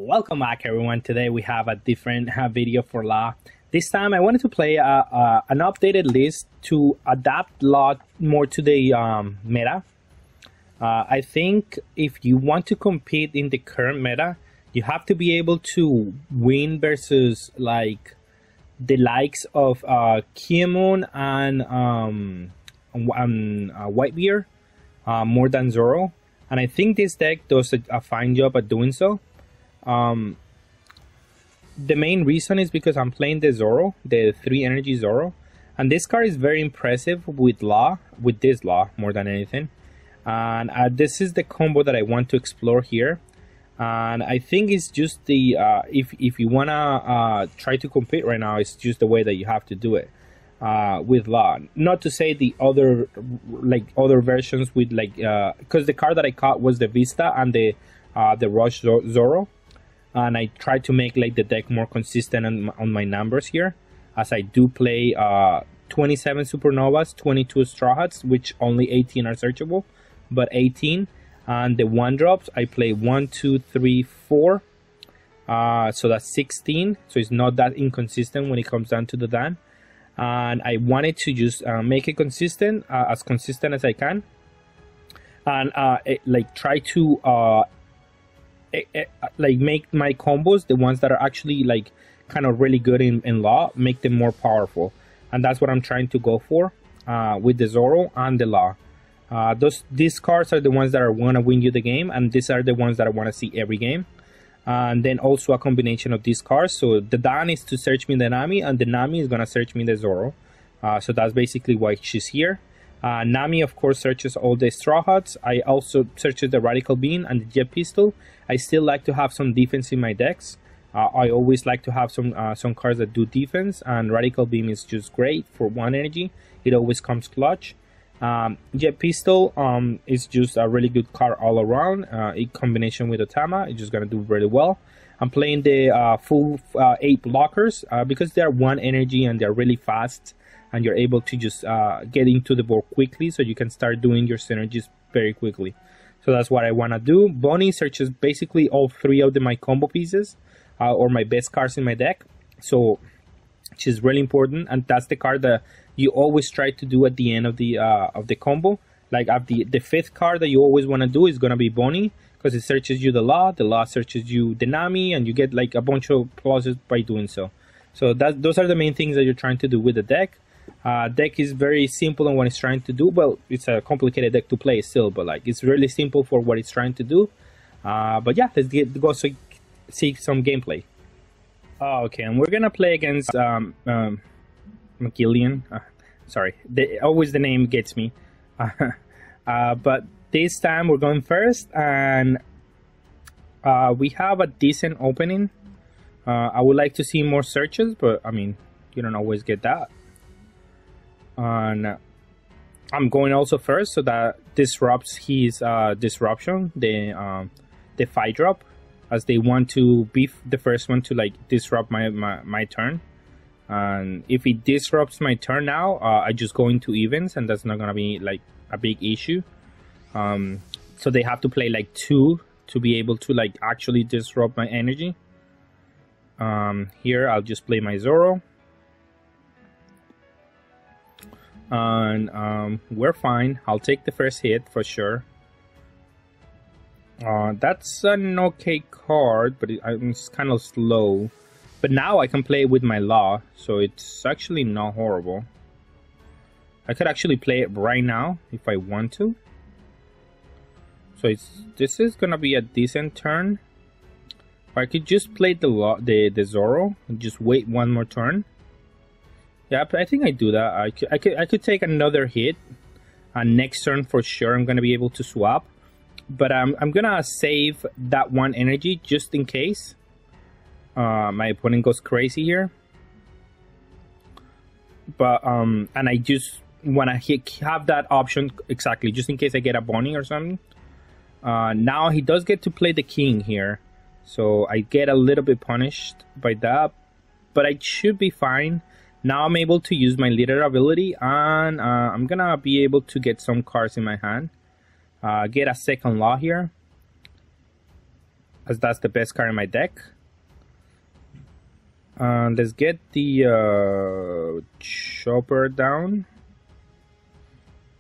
Welcome back, everyone. Today we have a different video for Law. This time I wanted to play an updated list to adapt Law more to the meta. I think if you want to compete in the current meta, you have to be able to win versus like the likes of Kiemon and Whitebeard more than Zoro. And I think this deck does a fine job at doing so. The main reason is because I'm playing the Zoro, the 3 energy Zoro, and this card is very impressive with this Law more than anything. And this is the combo that I want to explore here. And I think it's just the if you wanna try to compete right now, it's just the way that you have to do it with Law. Not to say the other versions with because the card that I caught was the Vista and the Rush Zoro. And I try to make like the deck more consistent on my numbers here, as I do play 27 Supernovas, 22 Straw Hats, which only 18 are searchable, but 18, and the 1-drops I play 1, 2, 3, 4, so that's 16. So it's not that inconsistent when it comes down to the Dan, and I wanted to just make it consistent, as consistent as I can, and try to make my combos, the ones that are actually like kind of really good in Law, make them more powerful. And that's what I'm trying to go for with the Zoro and the Law. These cards are the ones that are going to win you the game, and these are the ones that I want to see every game. And then also a combination of these cards. So the Dan is to search me the Nami, and the Nami is going to search me the Zoro. So that's basically why she's here. Nami, of course, searches all the Straw Hats. I also searches the Radical Beam and the Jet Pistol. I still like to have some defense in my decks. I always like to have some cards that do defense, and Radical Beam is just great for 1 energy. It always comes clutch. Jet Pistol is just a really good card all around. In combination with Otama, it's just gonna do really well. I'm playing the full 8 blockers because they are 1 energy and they're really fast, and you're able to just get into the board quickly, so you can start doing your synergies very quickly. So that's what I want to do. Bonnie searches basically all 3 of my combo pieces, or my best cards in my deck. So she's really important, and that's the card that you always try to do at the end of the combo. Like the 5th card that you always want to do is gonna be Bonnie, because it searches you the Law searches you the Nami, and you get like a bunch of pluses by doing so. So those are the main things that you're trying to do with the deck. Deck is very simple on what it's trying to do. Well, it's a complicated deck to play still, but like it's really simple for what it's trying to do. But yeah, let's go see some gameplay. Okay, and we're gonna play against McGillian. Sorry, always the name gets me. But this time we're going first, and we have a decent opening. I would like to see more searches, but I mean, you don't always get that. And I'm going also first, so that disrupts his disruption, the 5-drop, as they want to be the first one to like disrupt my turn. And if it disrupts my turn now, I just go into evens, and that's not gonna be like a big issue. So they have to play like 2 to be able to like actually disrupt my energy. Here I'll just play my Zoro. And we're fine. I'll take the first hit for sure. That's an okay card, but it's kind of slow. But now I can play with my Law, so it's actually not horrible. I could actually play it right now if I want to. So this is gonna be a decent turn. Or I could just play the Zoro and just wait 1 more turn. Yeah, I think I do that. I could take another hit. Next turn for sure I'm gonna be able to swap, but I'm gonna save that 1 energy just in case my opponent goes crazy here. But and I just wanna have that option exactly just in case I get a Bonnie or something. Now he does get to play the King here, so I get a little bit punished by that, but I should be fine. Now I'm able to use my leader ability, and I'm gonna be able to get some cards in my hand. Get a second Law here. as that's the best card in my deck. Let's get the chopper down.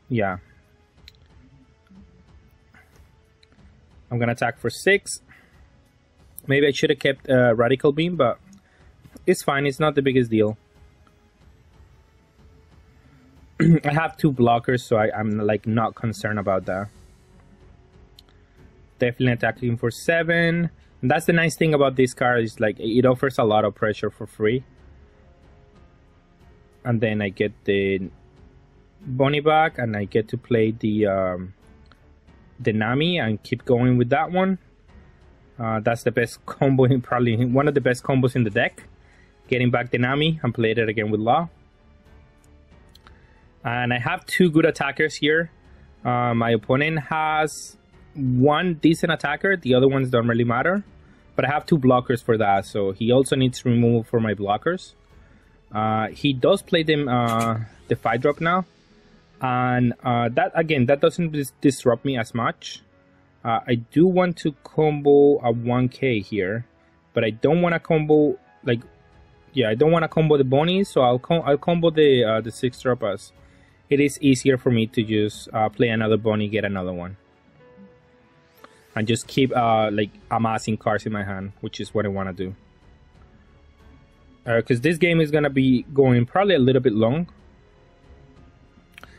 Yeah. I'm gonna attack for 6. Maybe I should have kept Radical Beam, but it's fine. It's not the biggest deal. I have 2 blockers, so I'm like not concerned about that. Definitely attacking for 7. And that's the nice thing about this card, is like it offers a lot of pressure for free. And then I get the Bonnie back, and I get to play the Nami and keep going with that one. That's the best combo, probably one of the best combos in the deck. Getting back the Nami and played it again with Law. And I have 2 good attackers here. My opponent has 1 decent attacker, the other ones don't really matter. But I have 2 blockers for that, so he also needs removal for my blockers. He does play them the 5-drop now. And that doesn't disrupt me as much. I do want to combo a 1k here, but I don't want to combo like, yeah, I don't want to combo the Bonnie, so I'll combo the 6-drop, as it is easier for me to just play another Bonnie, get another one, and just keep like amassing cards in my hand, which is what I want to do. Because this game is gonna be going probably a little bit long,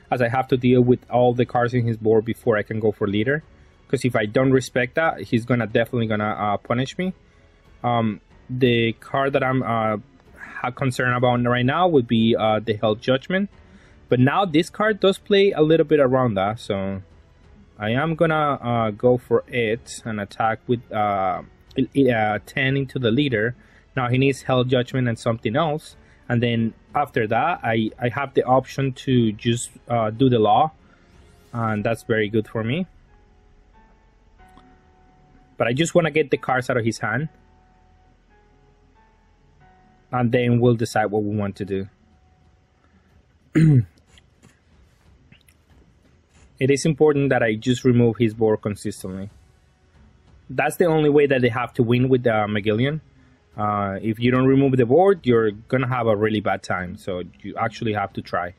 as I have to deal with all the cards in his board before I can go for leader. Because if I don't respect that, he's definitely gonna punish me. The card that I'm concerned about right now would be the Health Judgment. But now this card does play a little bit around that, so I am gonna go for it and attack with 10 into the leader. Now he needs Health Judgment and something else, and then after that I have the option to just do the Law, and that's very good for me. But I just want to get the cards out of his hand, and then we'll decide what we want to do. It is important that I just remove his board consistently. That's the only way that they have to win with the Magellan. If you don't remove the board, you're gonna have a really bad time, so you actually have to try.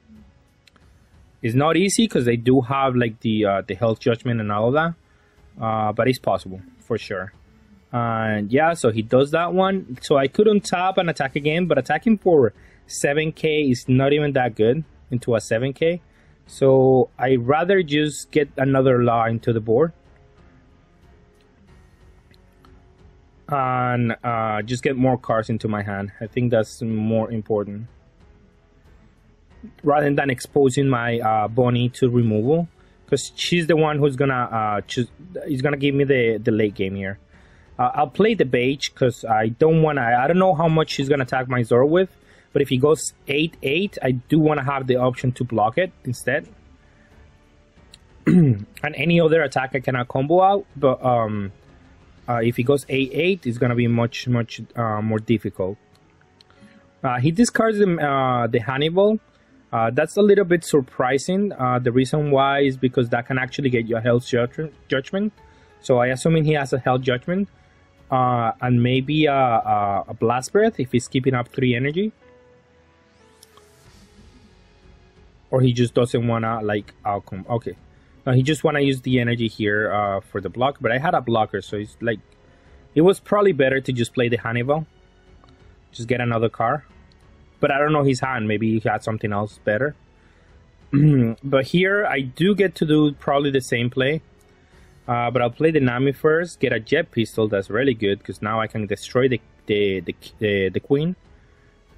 It's not easy because they do have like the Health Judgment and all of that, but it's possible for sure. And yeah, so he does that one, so I couldn't tap and attack again, but attacking for 7k is not even that good into a 7k, so I rather just get another Law into the board and just get more cards into my hand. I think that's more important, rather than exposing my Bonnie to removal, because she's the one who's gonna is gonna give me the late game here. I'll play the Beige because I don't know how much she's gonna attack my Zoro with, but if he goes 8-8, I do want to have the option to block it instead. And any other attack I cannot combo out, but if he goes 8-8, it's gonna be much more difficult. He discards the Hannibal. That's a little bit surprising. The reason why is because that can actually get you a Health Judgment. So I assuming he has a Health Judgment, and maybe a Blast Breath if he's keeping up 3 energy, or he just doesn't wanna like outcome. Okay, he just wanna use the energy here for the block. But I had a blocker, so it's like it was probably better to just play the Hannibal, just get another card. But I don't know his hand, maybe he had something else better. But here I do get to do probably the same play. But I'll play the Nami first, get a Jet Pistol, that's really good, because now I can destroy the Queen.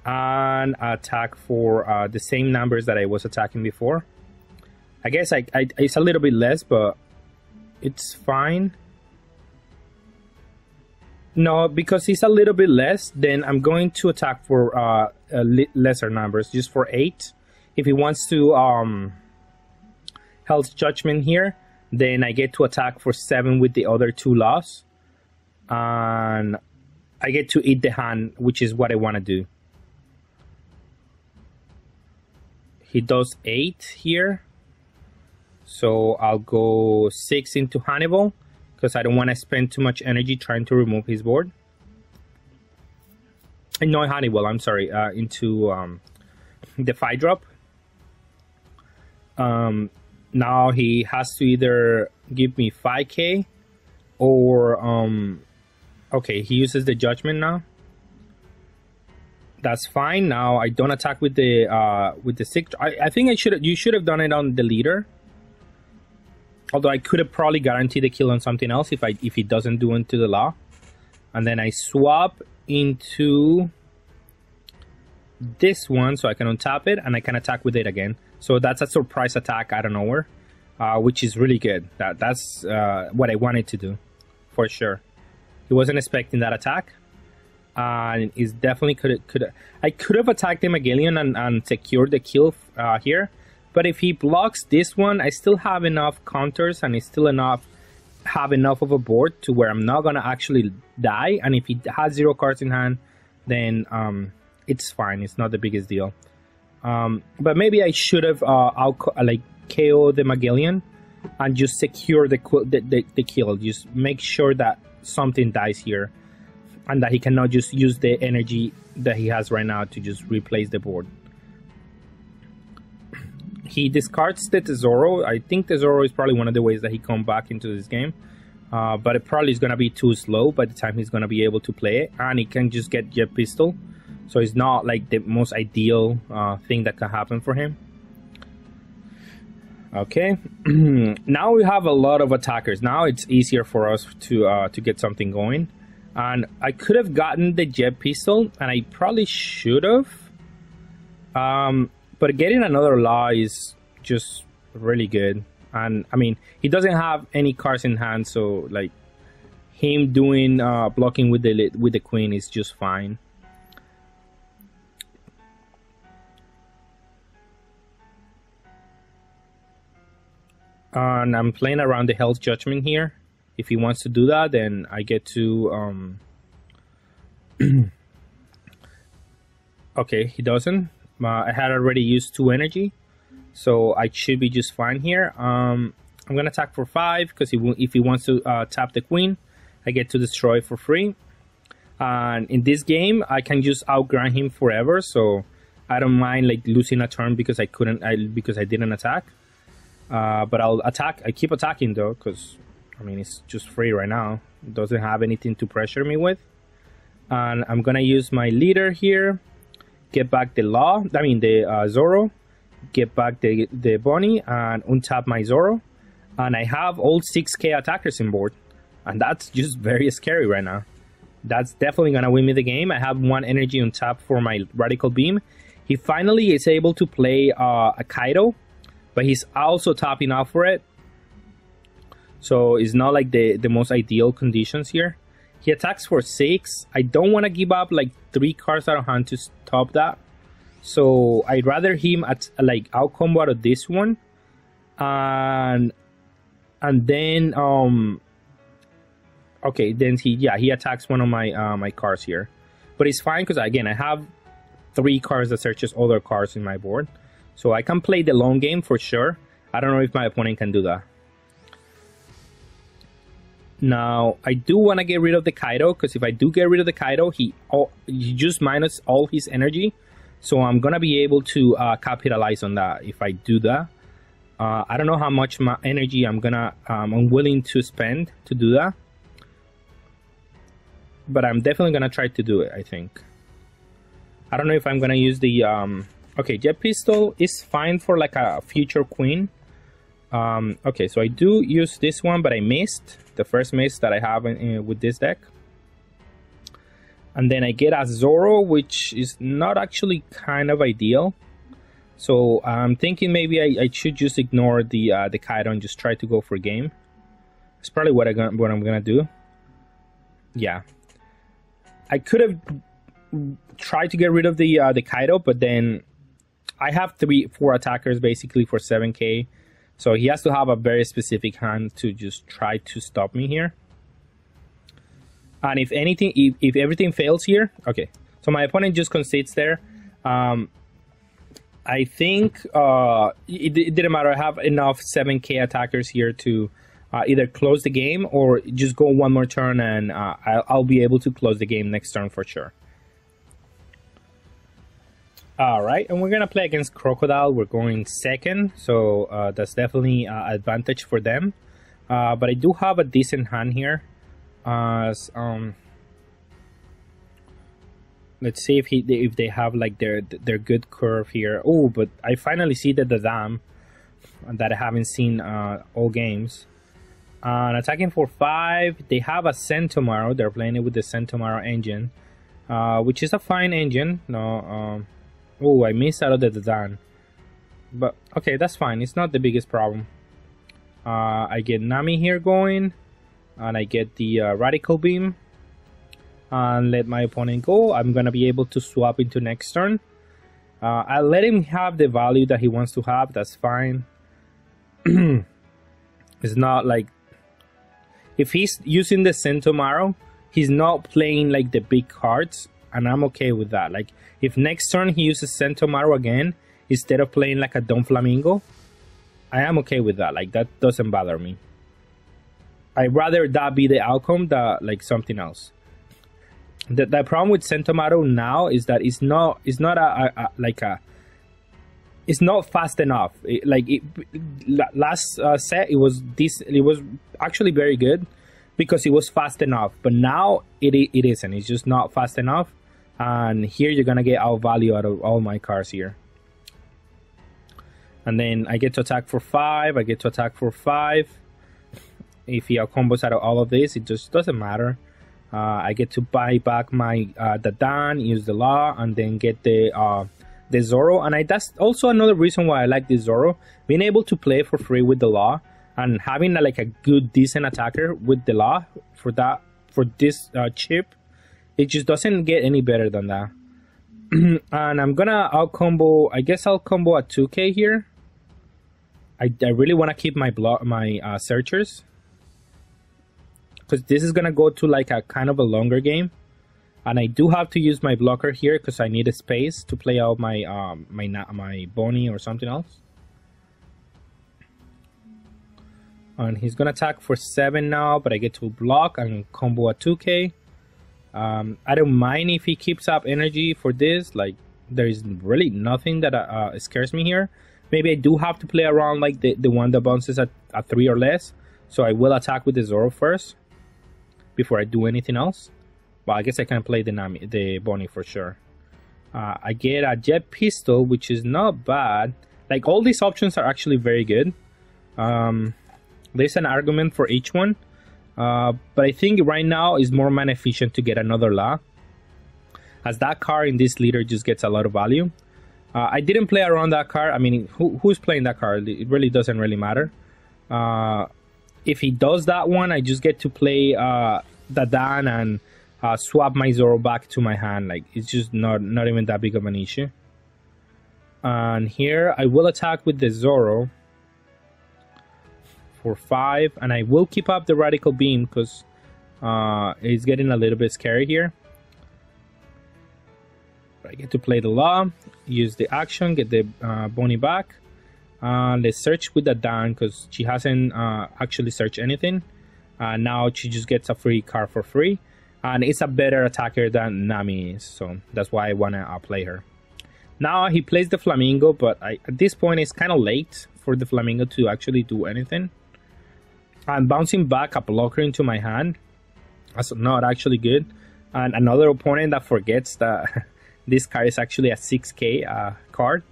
And attack for the same numbers that I was attacking before. I guess it's a little bit less, but it's fine. No, because it's a little bit less, then I'm going to attack for lesser numbers, just for 8. If he wants to Health Judgment here, then I get to attack for 7 with the other 2 Laws. And I get to eat the hand, which is what I want to do. He does 8 here. So I'll go 6 into Hannibal. because I don't want to spend too much energy trying to remove his board. No, Honeywell, I'm sorry, into the 5-drop. Now he has to either give me 5k or okay, he uses the judgment now. That's fine. Now I don't attack with the 6. I think you should have done it on the leader. Although I could have probably guaranteed a kill on something else if he doesn't do into the law. And then I swap into this one so I can untap it and I can attack with it again. So that's a surprise attack out of nowhere, which is really good. That's what I wanted to do, for sure. He wasn't expecting that attack. And is definitely I could have attacked the Magellan and secured the kill here. But if he blocks this one, I still have enough counters and I still have enough of a board to where I'm not gonna actually die. And if he has 0 cards in hand, then it's fine. It's not the biggest deal. But maybe I should have like KO the Magellan and just secure the kill. Just make sure that something dies here and that he cannot just use the energy that he has right now to just replace the board. He discards the Tesoro. I think Tesoro is probably one of the ways that he comes back into this game. But it probably is going to be too slow by the time he's going to be able to play it. And he can just get Jet Pistol. So it's not like the most ideal thing that can happen for him. Okay. Now we have a lot of attackers. Now it's easier for us to get something going. And I could have gotten the Jet Pistol. And I probably should have. But getting another law is just really good. And I mean, he doesn't have any cards in hand, so like him doing blocking with the queen is just fine. And I'm playing around the health judgment here. If he wants to do that, then I get to okay, he doesn't. I had already used 2 energy, so I should be just fine here. I'm gonna attack for 5 because if he wants to tap the queen, I get to destroy for free. And in this game, I can just outgrind him forever, so I don't mind like losing a turn because I didn't attack. But I'll attack. I keep attacking though, because I mean it's just free right now. It doesn't have anything to pressure me with. And I'm gonna use my leader here. Get back the law, I mean the Zoro, get back the Bonnie and untap my Zoro. And I have all 6k attackers in board. And that's just very scary right now. That's definitely gonna win me the game. I have 1 energy on tap for my Radical Beam. He finally is able to play a Kaido, but he's also tapping out for it. So it's not like the most ideal conditions here. He attacks for 6. I don't want to give up like 3 cards out of hand to stop that. So I'd rather him like out combo out of this one. And then okay, then he attacks one of my my cards here. But it's fine because again I have 3 cards that searches other cards in my board. So I can play the long game for sure. I don't know if my opponent can do that. Now, I do want to get rid of the Kaido, because if I do get rid of the Kaido, he just minus all his energy. So I'm going to be able to capitalize on that if I do that. I don't know how much my energy I'm willing to spend to do that. But I'm definitely going to try to do it, I think. I don't know if I'm going to use the... okay, Jet Pistol is fine for like a future queen. Okay, so I do use this one, but I missed the first miss that I have with this deck. And then I get a Zoro, which is not actually kind of ideal. So I'm thinking maybe I should just ignore the Kaido and just try to go for game. That's probably what I'm gonna do. Yeah, I could have tried to get rid of the Kaido, but then I have 4 attackers basically for 7k. So he has to have a very specific hand to just try to stop me here. And if anything, if everything fails here, okay. So my opponent just concedes there. I think it didn't matter. I have enough 7k attackers here to either close the game or just go one more turn, and I'll be able to close the game next turn for sure. Alright, and we're gonna play against Crocodile. We're going second, so that's definitely advantage for them. But I do have a decent hand here. Let's see if they have like their good curve here. Oh, but I finally see the dam that I haven't seen all games. Attacking for 5, they have a Centomaro. They're playing it with the Centomaro engine, which is a fine engine. No, oh, I missed out of the Dadan, but okay, that's fine. It's not the biggest problem. I get Nami here going, and I get the Radical Beam, and let my opponent go. I'm gonna be able to swap into next turn. I let him have the value that he wants to have. That's fine. It's not like if he's using the Centomaro, he's not playing like the big cards, and I'm okay with that. Like if next turn he uses Centomaro again instead of playing like a Don Flamingo, I am okay with that. Like that doesn't bother me. I'd rather that be the outcome than like something else. The problem with Centomaro now is that it's not it's not fast enough. Last set it was actually very good because it was fast enough, but now it isn't. It's just not fast enough, and here you're gonna get out value out of all my cards here. And then I get to attack for 5. I get to attack for 5. If he out combos out of all of this, it just doesn't matter. I get to buy back my Dadan, use the Law, and then get the Zoro. And that's also another reason why I like the Zoro. Being able to play for free with the Law and having like a good, decent attacker with the Law for this chip, it just doesn't get any better than that. And I'm gonna out combo. I guess I'll combo a 2K here. I really want to keep my searchers, because this is gonna go to like a kind of a longer game, and I do have to use my blocker here because I need a space to play out my my Bonnie or something else. And he's gonna attack for 7 now, but I get to block and combo a 2K. I don't mind if he keeps up energy for this. Like there is really nothing that scares me here. Maybe I do have to play around like the one that bounces at 3 or less, so I will attack with the Zoro first before I do anything else. Well, I guess I can play the Bonnie for sure. I get a Jet Pistol, which is not bad. Like all these options are actually very good. There's an argument for each one, but I think right now is more mana efficient to get another La, as that card in this leader just gets a lot of value. I didn't play around that card. I mean, who's playing that card? It really doesn't really matter. If he does that one, I just get to play Dadan and swap my Zoro back to my hand. Like it's just not even that big of an issue. And here I will attack with the Zoro for 5, and I will keep up the Radical Beam because it's getting a little bit scary here. I get to play the Law, use the action, get the Bonnie back. Let's search with the Dan because she hasn't actually searched anything. Now she just gets a free card for free, and it's a better attacker than Nami is, so that's why I wanna play her. Now he plays the Flamingo, but at this point it's kind of late for the Flamingo to actually do anything. I'm bouncing back a blocker into my hand. That's not actually good. And another opponent that forgets that this card is actually a 6K card.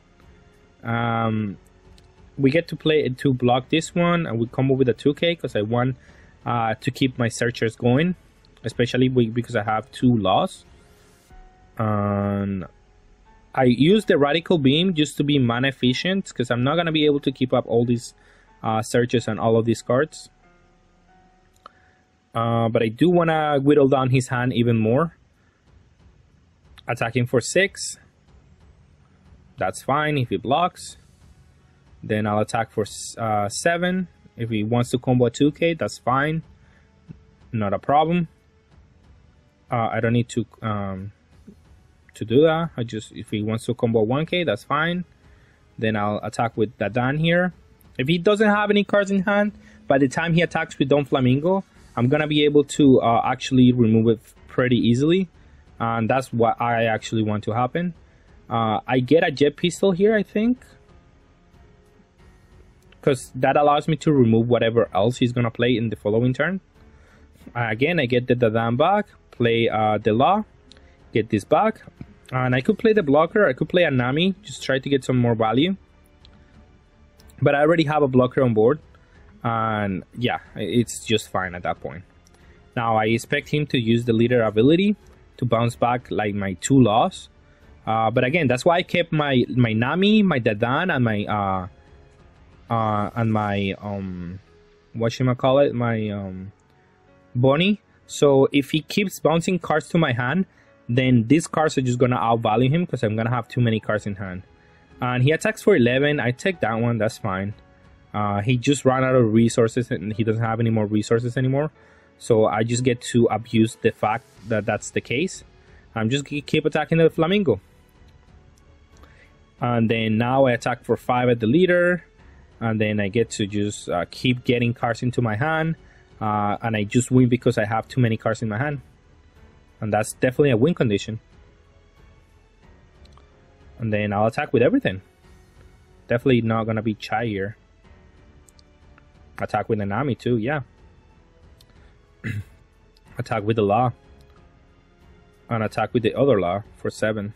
We get to play to block this one, and we combo with a 2K because I want to keep my searchers going, especially because I have 2 Laws. And I use the Radical Beam just to be mana efficient because I'm not gonna be able to keep up all these searches and all of these cards. But I do want to whittle down his hand even more. Attacking for 6. That's fine if he blocks. Then I'll attack for 7. If he wants to combo a 2K, that's fine. Not a problem. I don't need to do that. If he wants to combo 1K, that's fine. Then I'll attack with Dadan here. If he doesn't have any cards in hand, by the time he attacks with Don Flamingo, I'm gonna be able to actually remove it pretty easily, and that's what I actually want to happen. I get a jet pistol here, I think, because that allows me to remove whatever else he's gonna play in the following turn. Again, I get the Dadan back, play the Law, get this back, and I could play the blocker, I could play a Nami, just try to get some more value. But I already have a blocker on board, and yeah, it's just fine at that point. Now I expect him to use the leader ability to bounce back like my 2 Laws. But again, that's why I kept my Nami, my Dadan, and my whatchamacallit, my Bonnie. So if he keeps bouncing cards to my hand, then these cards are just gonna outvalue him because I'm gonna have too many cards in hand. And he attacks for 11. I take that one, that's fine. He just ran out of resources and he doesn't have any more resources anymore. So I just get to abuse the fact that that's the case. I'm just keep attacking the Flamingo. And then now I attack for 5 at the leader. And then I get to just keep getting cards into my hand. And I just win because I have too many cards in my hand. And that's definitely a win condition. And then I'll attack with everything. Definitely not gonna be shy here. Attack with the Nami too, yeah. Attack with the Law. And attack with the other Law for 7.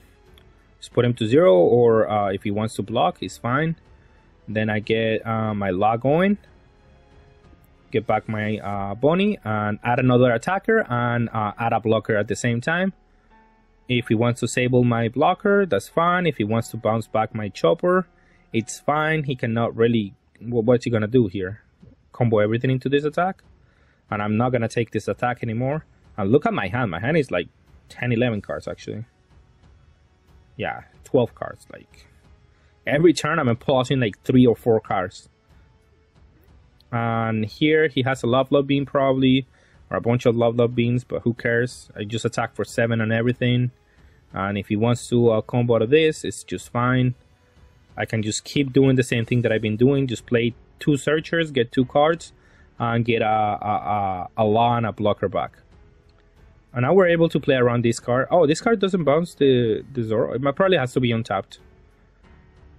Just put him to 0, or if he wants to block, he's fine. Then I get my Law going. Get back my Bonnie and add another attacker and add a blocker at the same time. If he wants to disable my blocker, that's fine. If he wants to bounce back my chopper, it's fine. He cannot really... what's he gonna do here? Combo everything into this attack? And I'm not gonna take this attack anymore. And look at my hand. My hand is like 10, 11 cards actually. Yeah, 12 cards. Like every turn I'm pausing like 3 or 4 cards. And here he has a Love Beam probably, or a bunch of Love Beams, but who cares? I just attack for 7 on everything. And if he wants to combo out of this, it's just fine. I can just keep doing the same thing that I've been doing. Just play 2 searchers, get 2 cards, and get a Law and a blocker back. And now we're able to play around this card. Oh, this card doesn't bounce the Zoro. It probably has to be untapped.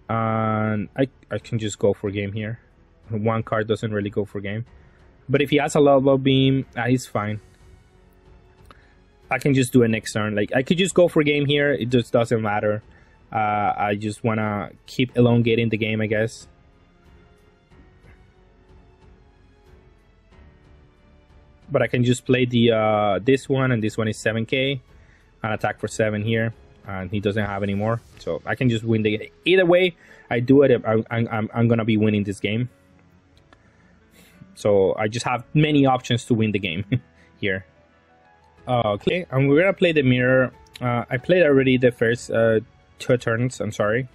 And I can just go for game here. 1 card doesn't really go for game. But if he has a Love Beam, he's fine. I can just do it next turn. Like, I could just go for game here. It just doesn't matter. I just want to keep elongating the game, I guess. But I can just play the this one, and this one is 7k. And attack for 7 here. And he doesn't have any more. So I can just win the game. Either way I do it, I'm going to be winning this game. So I just have many options to win the game here. Okay, and we're gonna play the mirror. I played already the first 2 turns, I'm sorry.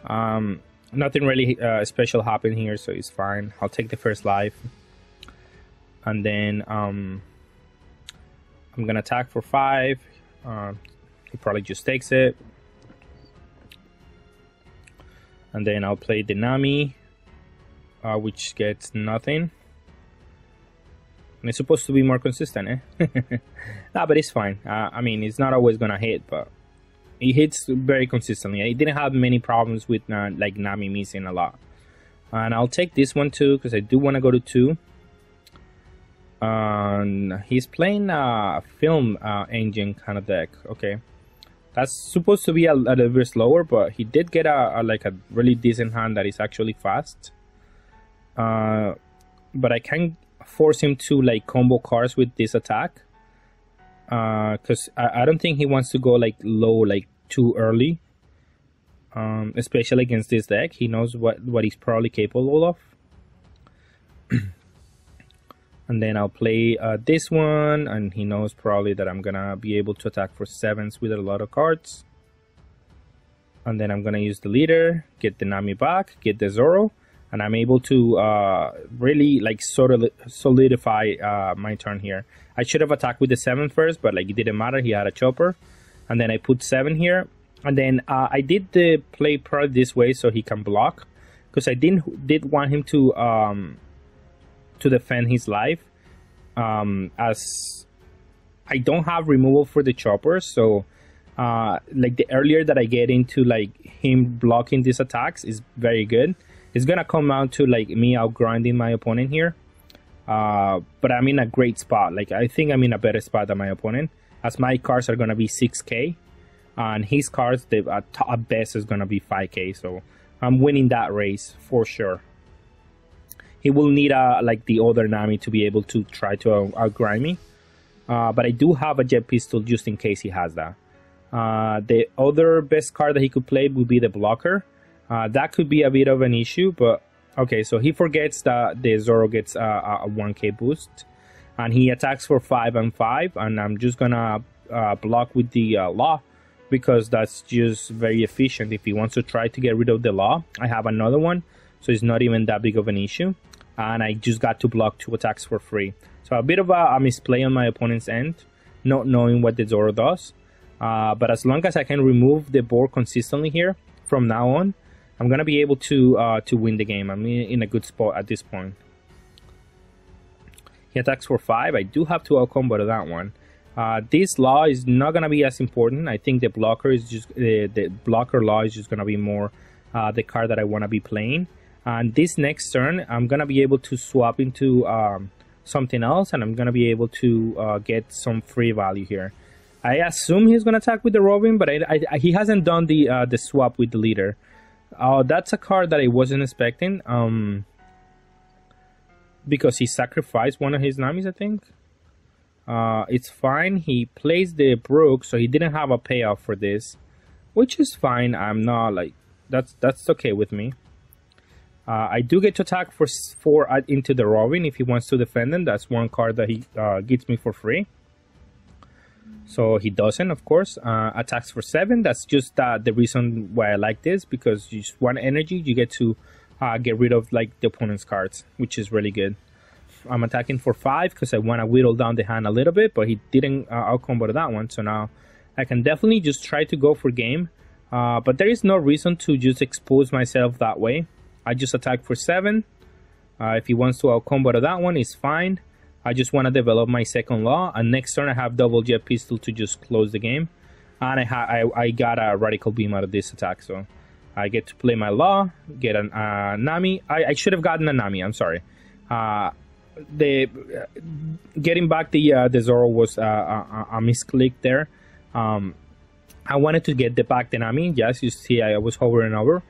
Nothing really special happened here, so it's fine. I'll take the first life. And then I'm gonna attack for 5. He probably just takes it. And then I'll play the Nami, which gets nothing. And it's supposed to be more consistent, eh? Nah, but it's fine. I mean, it's not always gonna hit, but it hits very consistently. I didn't have many problems with like Nami missing a lot. And I'll take this one too, because I do want to go to 2. And he's playing a film engine kind of deck. Okay, that's supposed to be a little bit slower, but he did get like a really decent hand that is actually fast. But I can force him to like combo cards with this attack, because I don't think he wants to go like low, like too early, especially against this deck. He knows what he's probably capable of. And then I'll play this one, and he knows probably that I'm gonna be able to attack for 7s with a lot of cards. And then I'm gonna use the leader, get the Nami back, get the Zoro, and I'm able to really like sort of solidify my turn here. I should have attacked with the 7 first, but like it didn't matter. He had a chopper, and then I put 7 here, and then I did the play probably this way so he can block, because I did want him to to defend his life. As I don't have removal for the choppers, so like the earlier that I get into like him blocking these attacks is very good. It's gonna come down to like me outgrinding my opponent here, but I'm in a great spot. Like I think I'm in a better spot than my opponent, as my cards are gonna be 6k, and his cards at best is gonna be 5k. So I'm winning that race for sure. He will need like the other Nami to be able to try to outgrind me, but I do have a jet pistol just in case he has that. The other best card that he could play would be the blocker. That could be a bit of an issue, but okay, so he forgets that the Zoro gets a 1k boost, and he attacks for 5 and 5, and I'm just gonna block with the Law, because that's just very efficient. If he wants to try to get rid of the Law, I have another one, so it's not even that big of an issue, and I just got to block 2 attacks for free. So a bit of a misplay on my opponent's end, not knowing what the Zoro does, but as long as I can remove the board consistently here from now on, I'm gonna be able to win the game. I'm in a good spot at this point. He attacks for 5. I do have to outcombo that one. This Law is not gonna be as important. I think the blocker is just the blocker Law is just gonna be more the card that I want to be playing. And this next turn, I'm gonna be able to swap into something else, and I'm gonna be able to get some free value here. I assume he's gonna attack with the Robin, but he hasn't done the swap with the leader. That's a card that I wasn't expecting. Because he sacrificed one of his Namis, I think. It's fine. He plays the Brook, so he didn't have a payoff for this, which is fine. I'm not like that's okay with me. I do get to attack for 4 into the Robin if he wants to defend him. That's one card that he gets me for free. So he doesn't, of course. Attacks for 7. That's just the reason why I like this, because you just want energy. You get to get rid of like the opponent's cards, which is really good. I'm attacking for 5 because I want to whittle down the hand a little bit, but he didn't outcombo that one. So now I can definitely just try to go for game. But there is no reason to just expose myself that way. I just attack for 7. If he wants to outcombo that one, it's fine. I just want to develop my second Law, and next turn I have double jet pistol to just close the game, and I got a radical beam out of this attack, so I get to play my Law, get a Nami. I should have gotten a Nami. I'm sorry. Getting back the Zoro was a misclick there. I wanted to get back the Nami. Yes, you see, I was hovering over.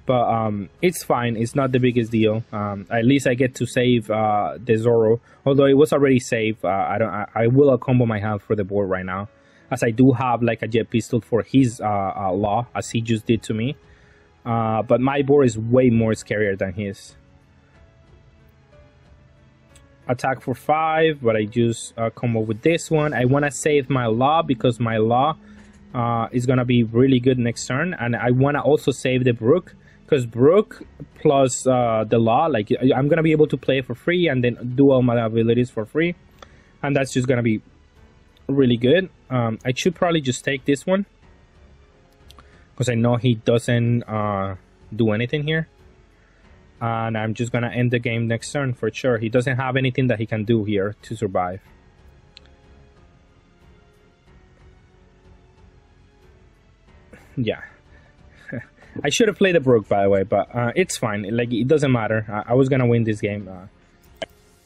But it's fine. It's not the biggest deal. At least I get to save the Zoro. Although it was already saved, I will combo my hand for the board right now, as I do have like a jet pistol for his Law, as he just did to me. But my board is way more scarier than his. Attack for 5, but I just combo with this one. I want to save my Law because my Law is gonna be really good next turn, and I want to also save the Brook. Because Brook plus the Law, like I'm gonna be able to play it for free and then do all my abilities for free, and that's just gonna be really good. I should probably just take this one because I know he doesn't do anything here, and I'm just gonna end the game next turn for sure. He doesn't have anything that he can do here to survive. Yeah. I should have played the Brook, by the way, but it's fine. Like, it doesn't matter. I was gonna win this game.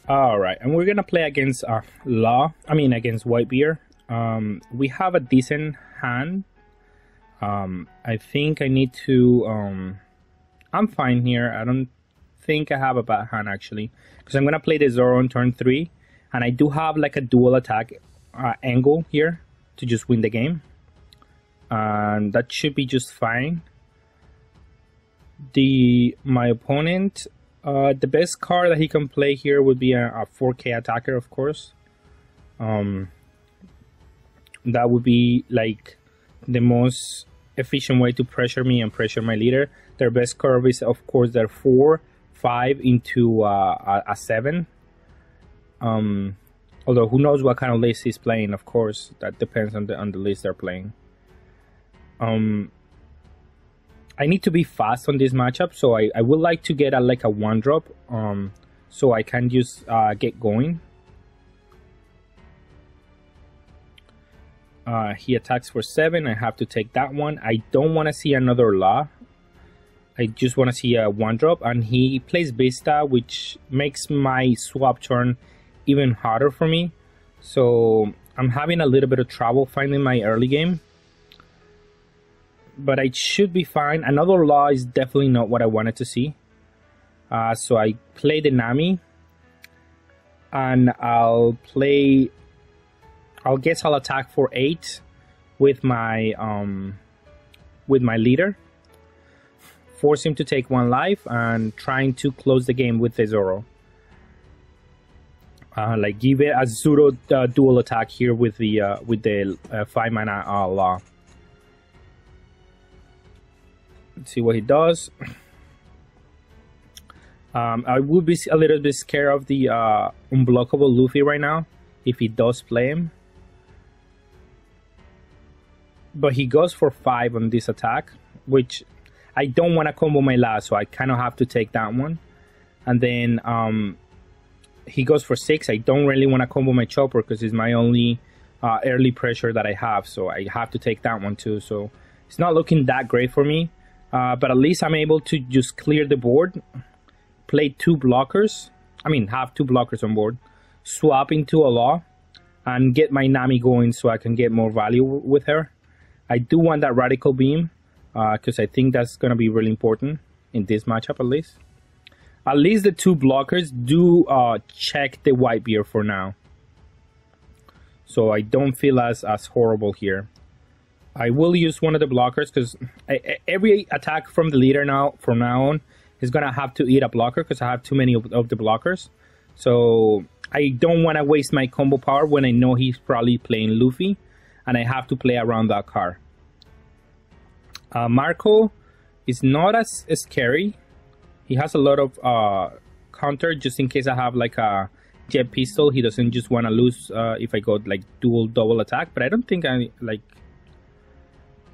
Alright, and we're gonna play against against Whitebeard. We have a decent hand. I think I need to... I'm fine here. I don't think I have a bad hand, actually. Because I'm gonna play the Zoro on turn 3. And I do have, like, a dual attack angle here to just win the game. And that should be just fine. My opponent, the best card that he can play here would be a 4k attacker, of course. That would be like the most efficient way to pressure me and pressure my leader. Their best curve is, of course, their 4, 5 into a 7. Although who knows what kind of list he's playing, of course. That depends on the list they're playing. I need to be fast on this matchup, so I would like to get like a 1-drop so I can just get going. He attacks for 7. I have to take that one. I don't want to see another Law. I just want to see a 1-drop, and he plays Vista, which makes my swap turn even harder for me. So I'm having a little bit of trouble finding my early game, but I should be fine. Another Law is definitely not what I wanted to see. So I play the Nami, and I'll guess I'll attack for 8 with my leader. Force him to take 1 life and trying to close the game with the Zoro. Like give it a pseudo dual attack here with the 5-mana Law. Let's see what he does. I would be a little bit scared of the unblockable Luffy right now if he does play him. But he goes for 5 on this attack, which I don't want to combo my last, so I kind of have to take that one. And then he goes for 6. I don't really want to combo my Chopper because it's my only early pressure that I have, so I have to take that one too. So it's not looking that great for me, but at least I'm able to just clear the board, play 2 blockers. I mean, have 2 blockers on board, swap into a Law, and get my Nami going so I can get more value with her. I do want that Radical Beam, because I think that's going to be really important in this matchup at least. At least the 2 blockers do check the Whitebeard for now. So I don't feel as horrible here. I will use one of the blockers because every attack from the leader from now on is going to have to eat a blocker because I have too many of the blockers. So I don't want to waste my combo power when I know he's probably playing Luffy, and I have to play around that card. Marco is not as scary. He has a lot of counter just in case I have like a jet pistol. He doesn't just want to lose if I go like double attack, but I don't think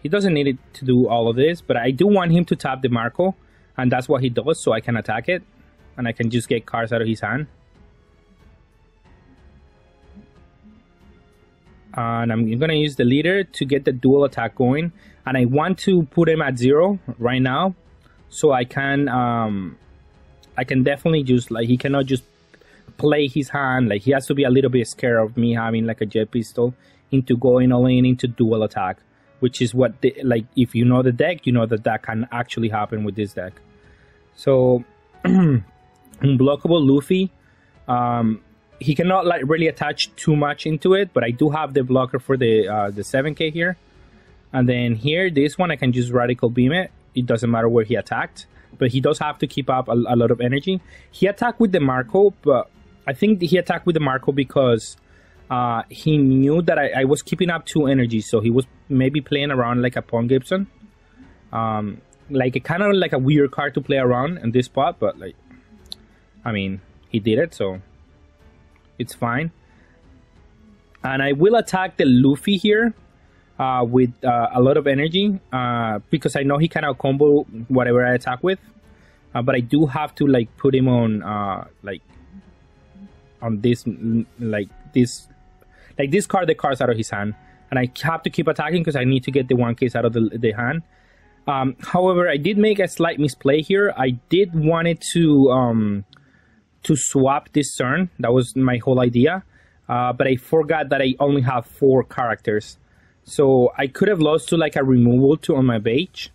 he doesn't need it to do all of this, but I do want him to tap the Marco, and that's what he does, so I can attack it and I can just get cards out of his hand. And I'm going to use the leader to get the dual attack going. And I want to put him at 0 right now. So I can definitely just, like, he cannot just play his hand. Like, he has to be a little bit scared of me having, like, a jet pistol into going all in into dual attack. Which is what, like, if you know the deck, you know that can actually happen with this deck. So, unblockable Luffy. He cannot like really attach too much into it, but I do have the blocker for the 7k here. And then here, this one, I can just Radical Beam it. It doesn't matter where he attacked, but he does have to keep up a lot of energy. He attacked with the Marco, but I think he attacked with the Marco because he knew that I was keeping up 2 energy, so he was maybe playing around like a Pawn Gibson. Like kind of like a weird card to play around in this spot, but like, I mean, he did it, so it's fine. And I will attack the Luffy here with a lot of energy because I know he can out-combo whatever I attack with. But I do have to like put him on this card, the cards out of his hand. And I have to keep attacking because I need to get the 1 case out of the hand. However, I did make a slight misplay here. I did wanted to swap this turn. That was my whole idea. But I forgot that I only have 4 characters. So I could have lost to like a removal on my Beige.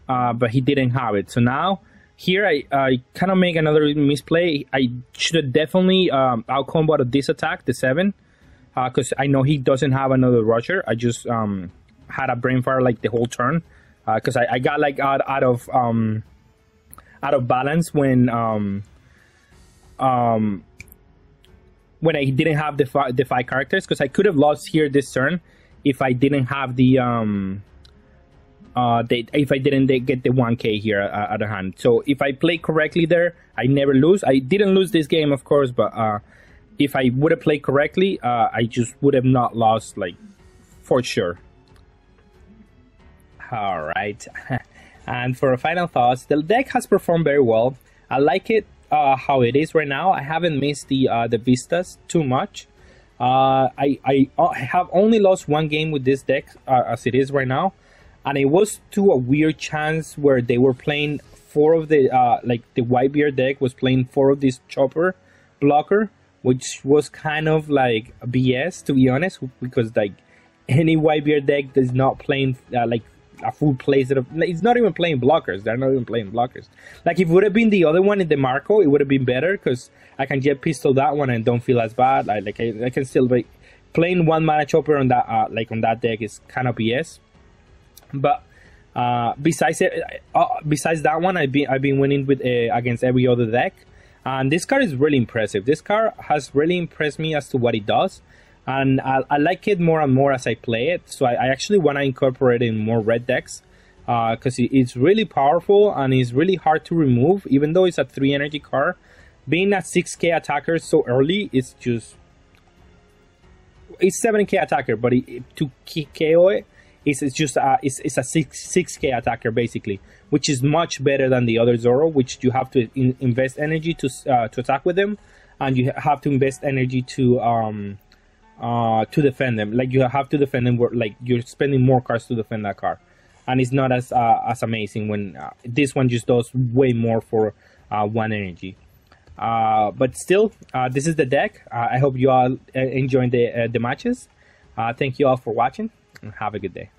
But he didn't have it. So now, here I kind of make another misplay. I should have definitely out-comboed this attack, the 7. Because I know he doesn't have another Rusher. I just had a Brain Fire like the whole turn. Because I got like out of balance when I didn't have the 5 characters, because I could have lost here this turn if I didn't have if I didn't get the 1k here at the hand. So if I play correctly there, I never lose. I didn't lose this game, of course, but if I would have played correctly, I just would have not lost, like, for sure. All right. And for final thoughts, the deck has performed very well. I like it. how it is right now. I haven't missed the vistas too much. I have only lost one game with this deck as it is right now, and it was to a weird chance where they were playing four of the like the Whitebeard deck was playing four of this chopper blocker, which was kind of like BS, to be honest, because like any Whitebeard deck is not playing like a full play set of, it's not even playing blockers. They're not even playing blockers. Like if it would have been the other one in the Marco, it would have been better because I can jet pistol that one and don't feel as bad. I can still be playing one mana chopper on that like on that deck is kind of BS. But besides that one, I've been winning with against every other deck, and this card is really impressive. This card has really impressed me as to what it does, and I like it more and more as I play it. So I actually want to incorporate it in more red decks because it's really powerful and it's really hard to remove. Even though it's a 3 energy card, being a 6k attacker so early, it's 7k attacker, but to KO it, it's just it's a 6k attacker basically, which is much better than the other Zoro, which you have to invest energy to attack with them, and you have to invest energy to defend them. Like you have to defend them where like you're spending more cards to defend that card, and it's not as amazing when this one just does way more for 1 energy. But still, this is the deck. I hope you all enjoyed the matches. Thank you all for watching, and have a good day.